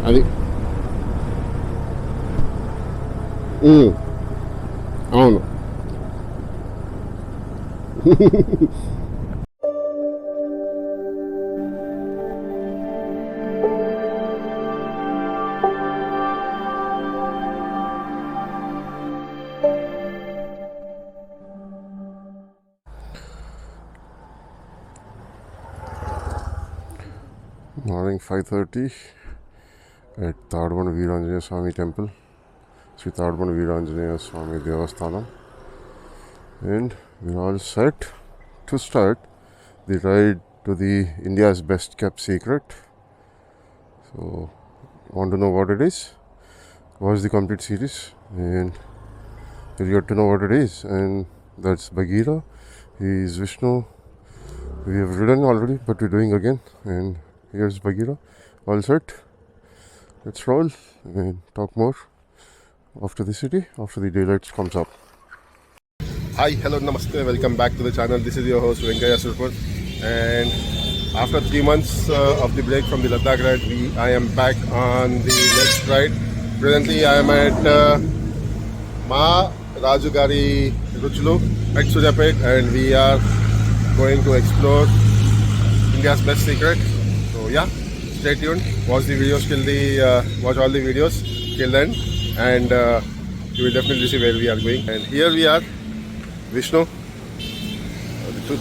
అది అవును. Morning 5:30 at Tadvan Veeranjanaya Swami Temple, Sri Tadvan Veeranjanaya Swami Devasthanam, and we're all set to start the ride to the India's best kept secret. So, want to know what it is? Watch the complete series and you'll get to know what it is. And that's Bagheera. He is Vishnu. We have ridden already, but we're doing again. And here's Bagheera. All set. Let's roll and talk more after the city, after the daylight comes up. Hi, hello, namaste. Welcome back to the channel. This is your host Venkaya Surpur. And after 3 months of the break from the Ladakh ride, I am back on the next ride. Presently, I am at Ma Rajugari Ruchlu at Suryapet, and we are going to explore India's best secret. So yeah, stay tuned. Watch the videos till watch all the videos till then, and you will definitely see where we are going. And here we are, Vishnu.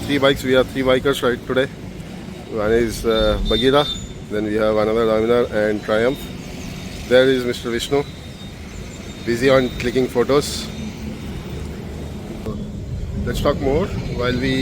Three bikes. We are 3 bikers right today. One is Bagheera. Then we have another Dominar and Triumph. There is Mr. Vishnu, busy on clicking photos. Let's talk more while we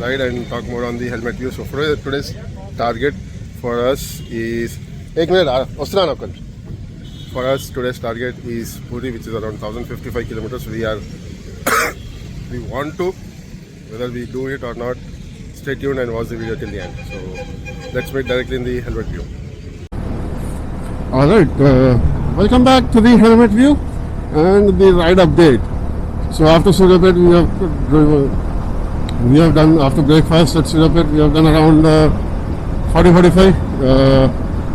ride and talk more on the helmet view. So for today's target for us is for us today's target is Puri, which is around 1055 kilometers. We want to, whether we do it or not, stay tuned and watch the video till the end. So let's meet directly in the helmet view. Alright, welcome back to the helmet view and the ride update. So after Suryapet we have done, after breakfast at Suryapet, we have done around 40-45,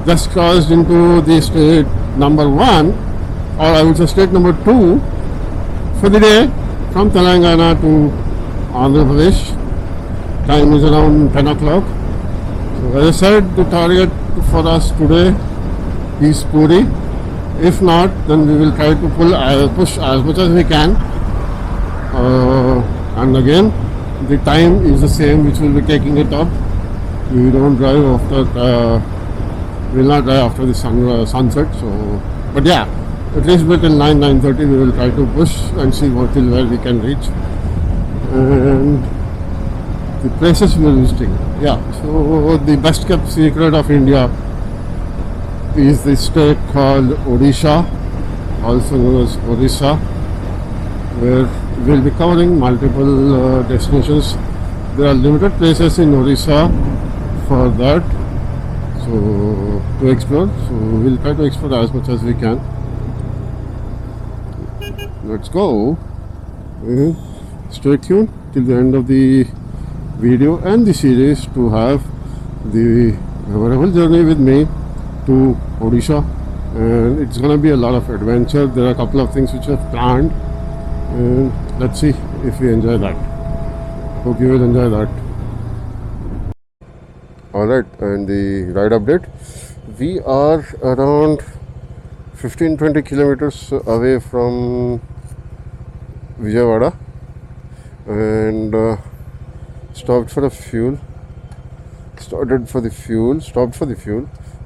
just crossed into the state number 1, or I would say state number 2 for the day, from Telangana to Andhra Pradesh. Time is around 10 o'clock. So as I said, the target for us today is Puri. If not, then we will try to push as much as we can. And again, the time is the same which will be taking it up. We don't drive after, we will not drive after the sunset. So, but yeah, at least till 9:30 we will try to push and see till where we can reach. And the places we are visiting. Yeah, so the best kept secret of India is the state called Odisha, also known as Orissa, where we'll be covering multiple destinations. There are limited places in Orissa for that, so to explore. So we'll try to explore as much as we can. Let's go. Stay tuned till the end of the video and the series to have the memorable journey with me to Odisha, and it's gonna be a lot of adventure. There are a couple of things which I've planned, and let's see if we enjoy that. Hope you will enjoy that. Alright, and the ride update. We are around 15-20 kilometers away from Vijayawada, and stopped for the fuel.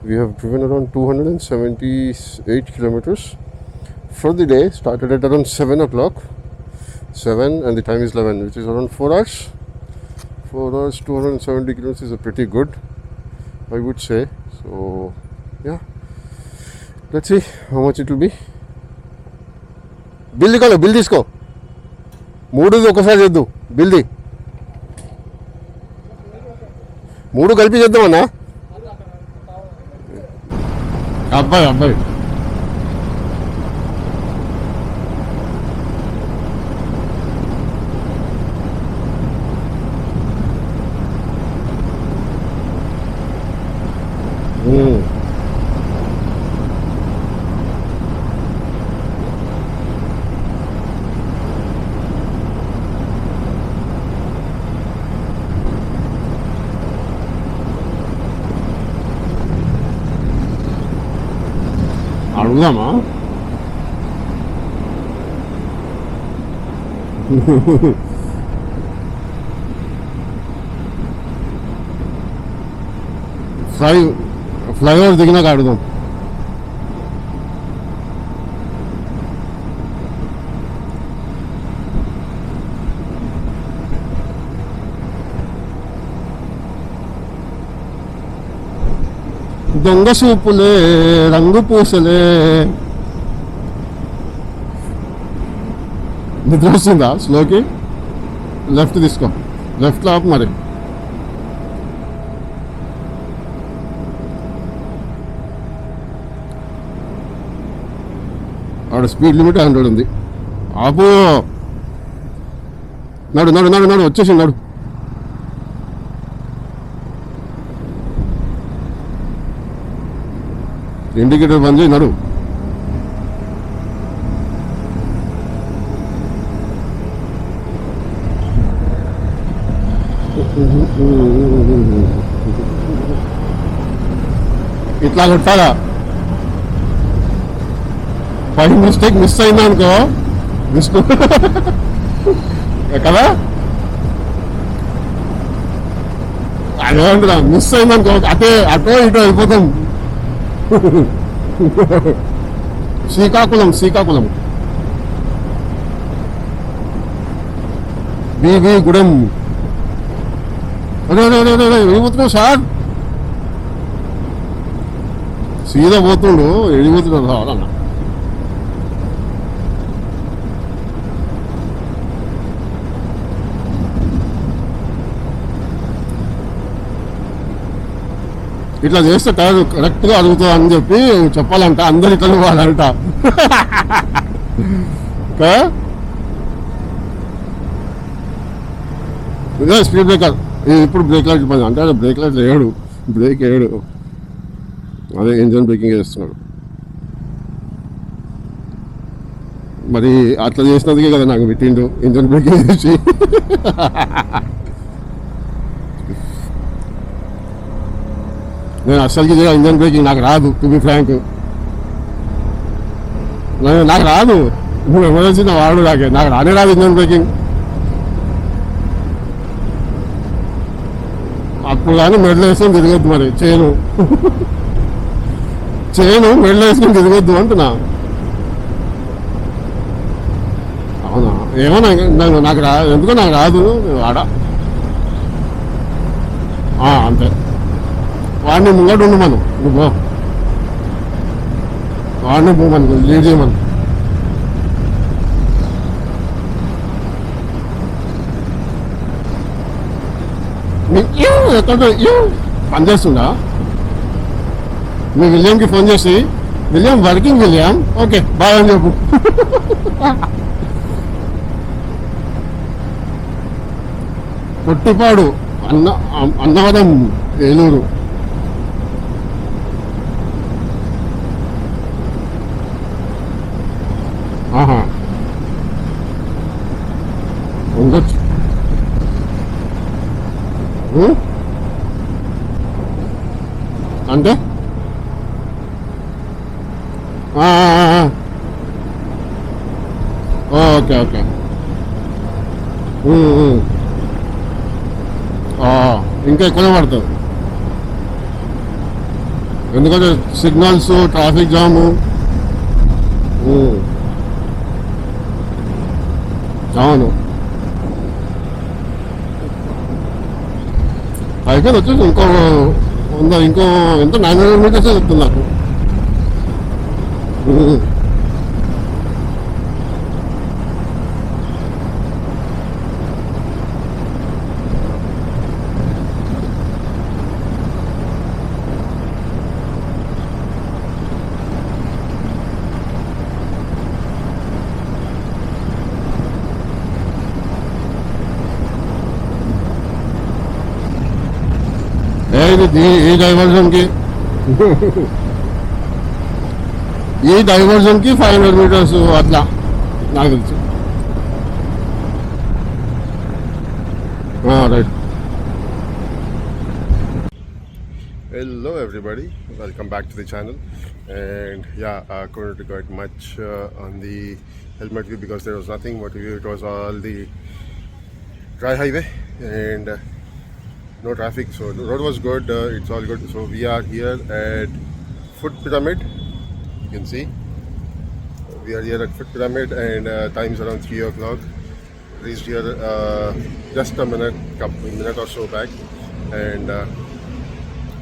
We have driven around 278 kilometers for the day. Started at around 7 o'clock. 7, and the time is 11, which is around 4 hours. 4 hours, 270 kilometers is a pretty good, I would say. So, yeah. Let's see how much it will be. Bill తీసుకో 3 ఒకసారి చేద్దాం. Bill the 3 కలిపి చేద్దామన్నా. అబ్బాయి అడుగుదామా? Flyover దిగినాక అడుగుదాం. దొంగ సూపులే రంగు పూసలే. నిద్ర వస్తుందా స్లోకి? లెఫ్ట్ తీసుకో, లెఫ్ట్ ఆపు మరి. ఆడ స్పీడ్ లిమిట్ 100 ఉంది. ఆపు. నడు నడు నడు నడు వచ్చేసి నడు. ఇండికేటర్ బంద్ చేయి, నడు. ఇట్లా కొట్టాలా? ఫైవ్ మిస్టేక్ మిస్ అయిందా అనుకో విష్ణు కదా, అదేమంటున్నా, మిస్ అయిందనుకో అటే అటో ఇటో అయిపోతాం. శ్రీకాకుళం శ్రీకాకుళం బీబీ గుడెం. అదే అదే అదే అదే వెళ్ళిపోతున్నావు సార్, సీదా పోతుండు, వెళ్ళిపోతున్నాడు సార్ అన్న. ఇట్లా చేస్తే టైర్ కరెక్ట్గా అడుగుతుంది అని చెప్పి చెప్పాలంట, అందరు ఇట్లా వాళ్ళంట. ఇదే స్పీడ్ బ్రేకర్. ఇప్పుడు బ్రేక్ లైట్ పని అంటే బ్రేక్ లైట్ వేయడు, బ్రేక్ వేయడు, అదే ఇంజన్ బ్రేకింగ్ చేస్తున్నాడు. మరి అట్లా చేసినందుకే కదా నాకు పెట్టిండు ఇంజన్ బ్రేకింగ్ చేసి. నేను అస్సలకి ఇంజన్ బ్రేకింగ్ నాకు రాదు, టు బి ఫ్రాంక్. నాకు రాదు, నువ్వు ఎమర్జెన్సీ వాడు, నాకు రానే రాదు ఇంజన్ బ్రేకింగ్. అప్పుడు కానీ మెడల్ వేసుకొని తిరగొద్దు, మరి చేయను మెడల్ వేసుకొని తిరగొద్దు అంటున్నా. అవునా, ఏమో నాకు ఎందుకో నాకు రాదు వాడా. అంతే, వాడిని ముంగడు ఉండు మనం, నువ్వు వాడిని పోమను, లీడ్ చేయమను. ఎక్కడ పనిచేస్తుందా? మీ విలియంకి ఫోన్ చేసి, William working William, okay bye అని చెప్పు. పొట్టిపాడు అన్నవరం ఏలూరు. ఉండొచ్చు. అంటే ఓకే ఓకే, ఇంకా ఎక్కువనే పడుతుంది, ఎందుకంటే సిగ్నల్స్, ట్రాఫిక్ జాము. అవును, అయితే వచ్చేసి ఇంకో ఎంత 900 మీటర్స్ చెప్తుంది నాకు. ఈ డైవర్జన్కి 500 మీటర్స్ అట్లా నాకు తెలుసు. Right. Hello everybody, welcome back to the channel. And yeah, I couldn't get much on the helmet view because there was nothing what view. It was all the dry highway and no traffic, so the road was good. It's all good. So we are here at Foot Pyramid. You can see we are here at Foot Pyramid, and time's around 3 o'clock. Reached here just a minute or so back, and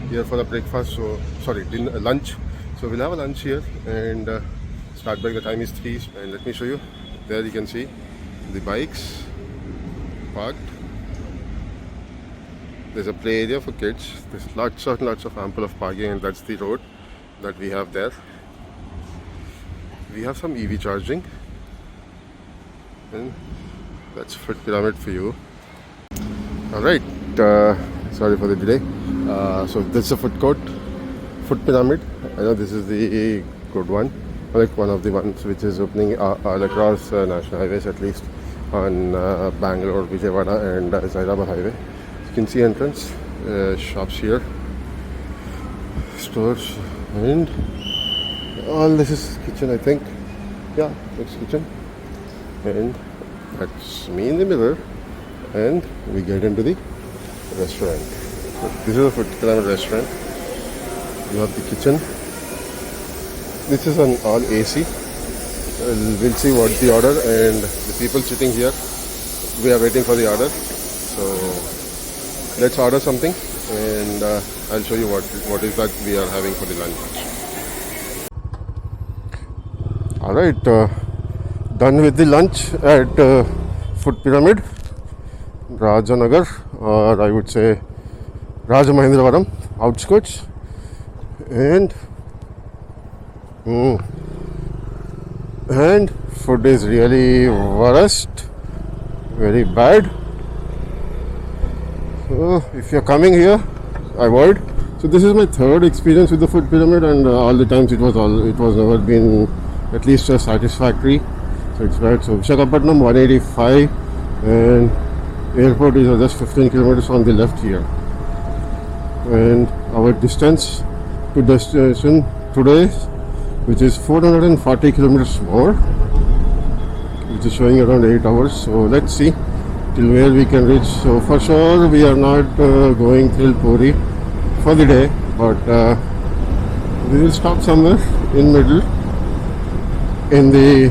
here for the breakfast. So sorry, lunch. So we'll have a lunch here and start by the time is 3. And let me show you. There you can see the bikes parked. There's a play area for kids. There's lots of ample of parking, and that's the road that we have there. We have some EV charging, and that's Foot Pyramid for you. All right. Sorry for the delay. So this is a food court, Foot Pyramid. I know this is the good one, like one of the ones which is opening across national highways, at least on Bangalore, Vijayawada and Hyderabad highway. You can see entrance, shops here, stores, and all this is kitchen, I think. Yeah, it's kitchen, and that's me in the mirror, and we get into the restaurant. This is a Foot Pyramid restaurant. You have the kitchen. This is an all AC. We'll see what the order, and the people sitting here, we are waiting for the order. So let's order something, and I'll show you what is that we are having for the lunch. All right, done with the lunch at Foot Pyramid, Rajanagar, or I would say Rajamahendravaram outskirts, and food is really worst, very bad. So if you're coming here, avoid. So this is my third experience with the Foot Pyramid, and all the times it was never been at least satisfactory. So it's bad. So Visakhapatnam 185, and airport is just 15 kilometers on the left here. And our distance to destination today, which is 440 kilometers more, which is showing around 8 hours. So let's see till where we can reach. So for sure we are not going till Puri for the day, but we will stop somewhere in middle in the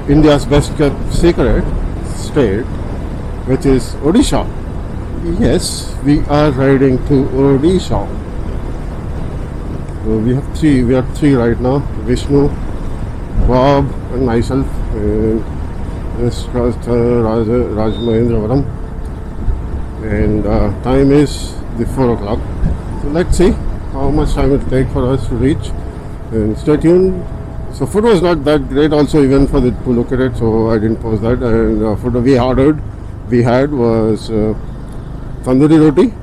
India's best kept secret state, which is Odisha. Yes, we are riding to Odisha. So we have three right now: Vishnu, Bob, and myself. And this Rajamahendravaram, and time is the 4 o'clock. So let's see how much time it will take for us to reach. And stay tuned. So food was not that great also, even for to look at it, so I didn't post that. And food we had was tandoori roti,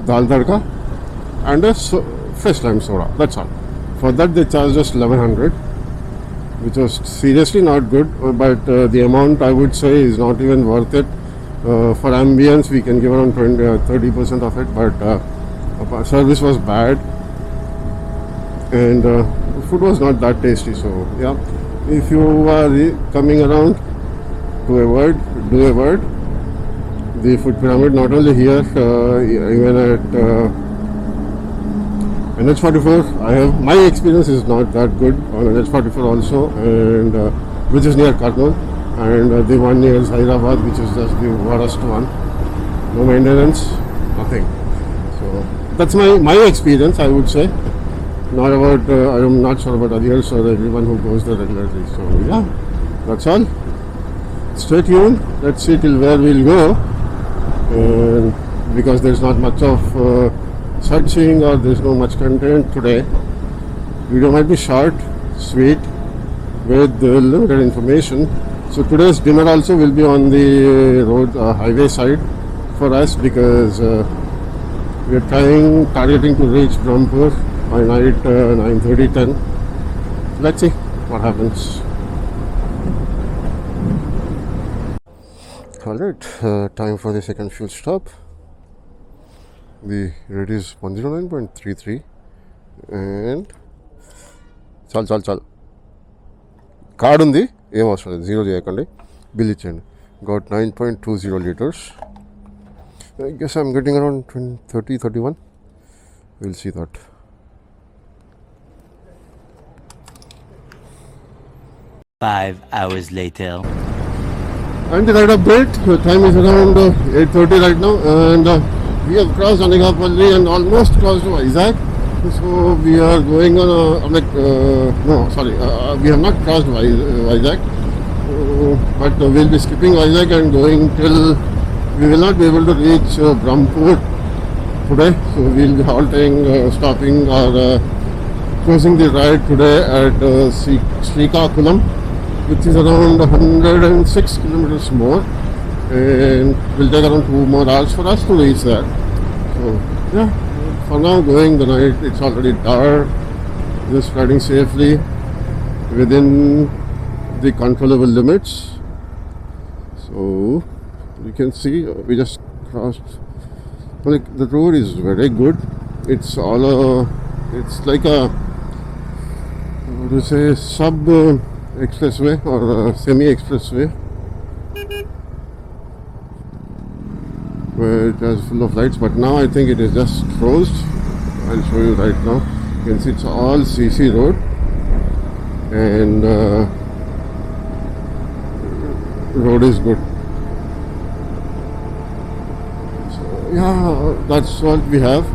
dal tadka, and a fresh lime soda. That's all. For that they charged us 1100, which was seriously not good. But the amount, I would say, is not even worth it. For ambience we can give around 30% of it, but service was bad, and food was not that tasty. So yeah, if you are coming around, do avoid the Foot Pyramid. Not only here, even at NH44, my experience is not that good on NH44 also, and which is near Kurnool, and the one near Hyderabad, which is just the worst one. No maintenance, nothing. So that's my experience, I would say. Not about I'm not sure about others or everyone who goes there regularly. So yeah, that's all. Stay tuned. Let's see till where we'll go, and because there's not much of sightseeing, or there's no much content today. Video might be short, sweet, with limited information. So today's dinner also will be on the road highway side for us, because we are targeting to reach Brahmpur by night 9:30-10. Let's see what happens. Alright, time for the second fuel stop. The rate is 109.33 and చాలు card ఉంది, ఏం అవసరం లేదు, zero చేయకండి, bill ఇచ్చేయండి. Got 9.20 liters. I guess I'm getting around 30-31. We'll see that. Five hours later. And the ride update, the time is around 8:30 right now, and we have crossed Anegapalli and almost crossed Vizag. So we are going on we have not crossed Vizag, but we'll be skipping Vizag and going till we will not be able to reach Brahmpur today. So we'll be halting, stopping or closing the ride today at Srikakulam, which is around 106 kilometers more, and will take around 2 more hours for us to reach there. So yeah, for now going the night, it's already dark, just riding safely within the controllable limits. So you can see we just crossed, like the road is very good. It's all it's like a, what do you say, sub expressway or semi expressway, where it is full of lights, but now I think it is just closed. I'll show you right now. You can see it's all CC road, and road is good. So yeah, that's what we have.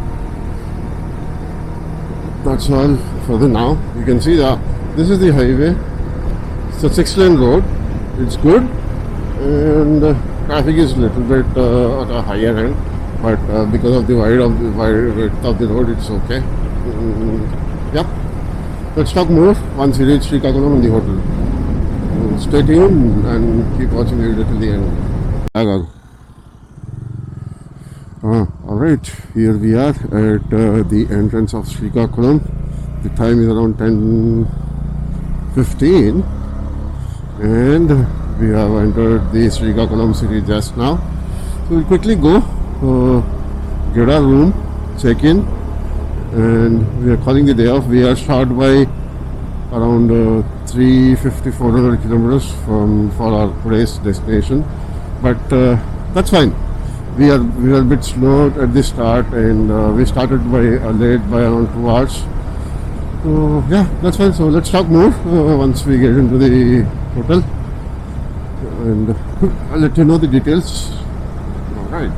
That's all for the now. You can see that this is the highway. It's a 6-lane road. It's good, and traffic is a little bit at a higher end, but because of the width of the road, it's okay. Yeah, let's talk more once we reach Srikakulam and the hotel. Stay tuned and keep watching the video till the end. Alright, here we are at the entrance of Srikakulam. The time is around 10:15, and we have entered the Srikakulam city just now. So we'll quickly go get our room, check in, and we are calling the day off. We are short by around 350-400 kilometers for our today's destination, but that's fine. We are a bit slow at the start, and we started late by around 2 hours. So yeah, that's fine. So let's talk more once we get into the hotel, and I'll let you know the details. All right.